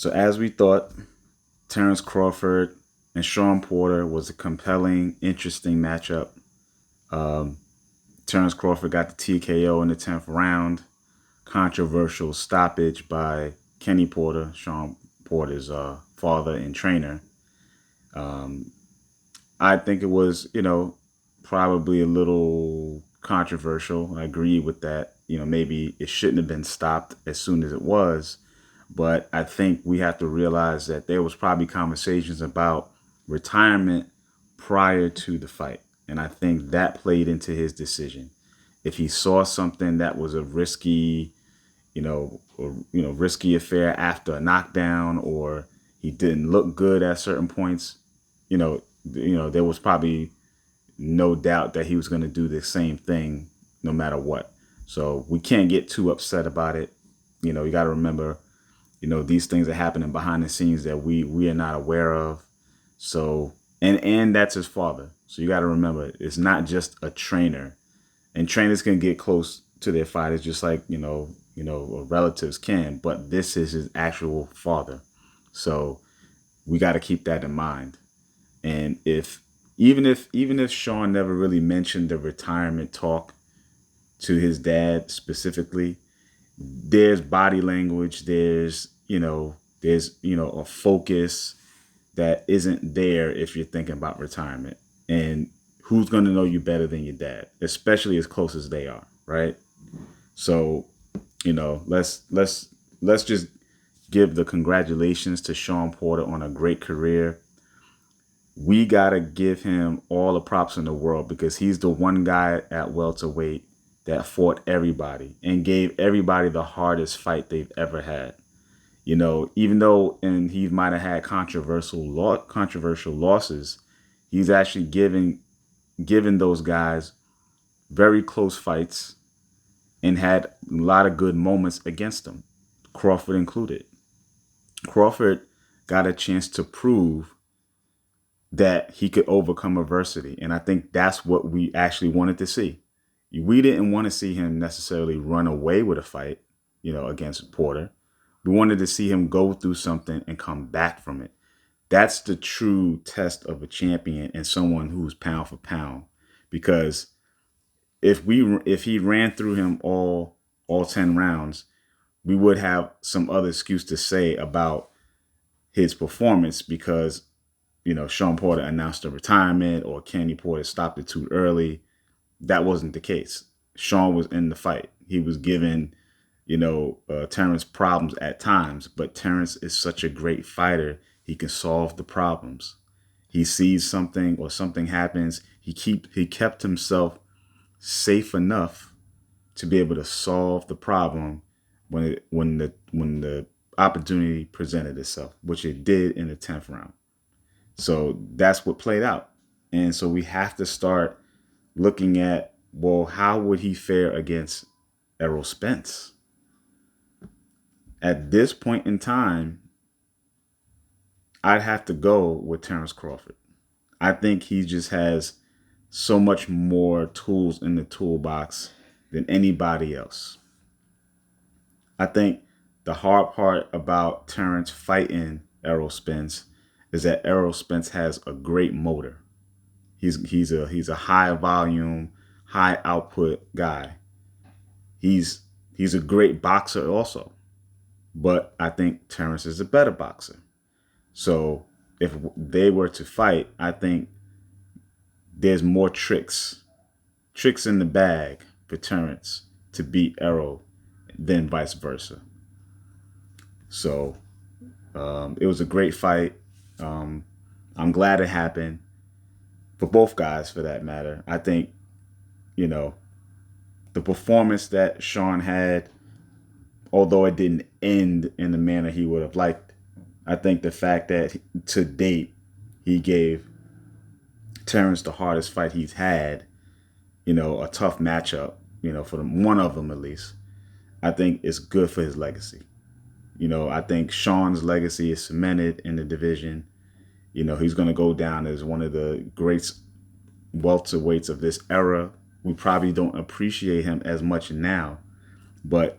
So as we thought, Terrence Crawford and Shawn Porter was a compelling, interesting matchup. Um, Terrence Crawford got the TKO in the 10th round. Controversial stoppage by Kenny Porter, Shawn Porter's father and trainer. Um, I think it was, probably a little controversial. I agree with that. Maybe it shouldn't have been stopped as soon as it was. But I think we have to realize that there was probably conversations about retirement prior to the fight. And I think that played into his decision. If he saw something that was a risky, risky affair after a knockdown, or he didn't look good at certain points, there was probably no doubt that he was going to do the same thing no matter what. So we can't get too upset about it. You got to remember, these things are happening behind the scenes that we are not aware of. So and that's his father. So you got to remember, it's not just a trainer, and trainers can get close to their fighters just like relatives can, but this is his actual father. So we got to keep that in mind. And if Shawn never really mentioned the retirement talk to his dad specifically, there's body language, there's a focus that isn't there if you're thinking about retirement. And who's going to know you better than your dad, especially as close as they are, right? So, let's just give the congratulations to Shawn Porter on a great career. We got to give him all the props in the world because he's the one guy at welterweight that fought everybody and gave everybody the hardest fight they've ever had. Even though and he might have had controversial losses, he's actually given those guys very close fights and had a lot of good moments against them, Crawford included. Crawford got a chance to prove that he could overcome adversity. And I think that's what we actually wanted to see. We didn't want to see him necessarily run away with a fight, against Porter. We wanted to see him go through something and come back from it. That's the true test of a champion and someone who's pound for pound. Because if he ran through him all 10 rounds, we would have some other excuse to say about his performance because Shawn Porter announced a retirement or Kenny Porter stopped it too early. That wasn't the case. Shawn was in the fight. He was giving, Terrence problems at times, but Terrence is such a great fighter. He can solve the problems. He sees something or something happens. He kept himself safe enough to be able to solve the problem when the opportunity presented itself, which it did in the 10th round. So that's what played out. And so we have to start looking at, well, how would he fare against Errol Spence? At this point in time, I'd have to go with Terrence Crawford. I think he just has so much more tools in the toolbox than anybody else. I think the hard part about Terrence fighting Errol Spence is that Errol Spence has a great motor. He's a high volume, high output guy. He's a great boxer also, but I think Terrence is a better boxer. So if they were to fight, I think there's more tricks in the bag for Terrence to beat Errol than vice versa. So it was a great fight. I'm glad it happened for both guys, for that matter. I think you know the performance that Shawn had, although it didn't end in the manner he would have liked, I think the fact that to date he gave Terrence the hardest fight he's had, a tough matchup, for them, one of them at least, I think is good for his legacy. I think Shawn's legacy is cemented in the division. He's going to go down as one of the great welterweights of this era. We probably don't appreciate him as much now, but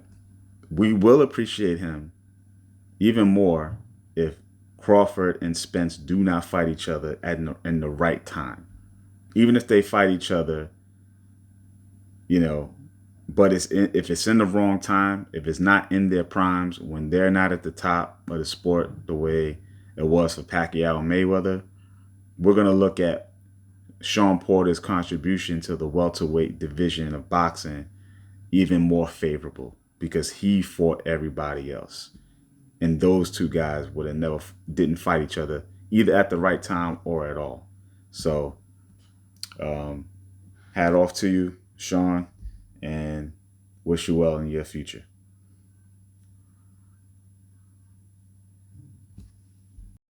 we will appreciate him even more if Crawford and Spence do not fight each other in the right time. Even if they fight each other, you know, but if it's in the wrong time, if it's not in their primes, when they're not at the top of the sport the way it was for Pacquiao and Mayweather, we're going to look at Shawn Porter's contribution to the welterweight division of boxing even more favorable because he fought everybody else. And those two guys would have never didn't fight each other either at the right time or at all. So, hat off to you, Shawn, and wish you well in your future.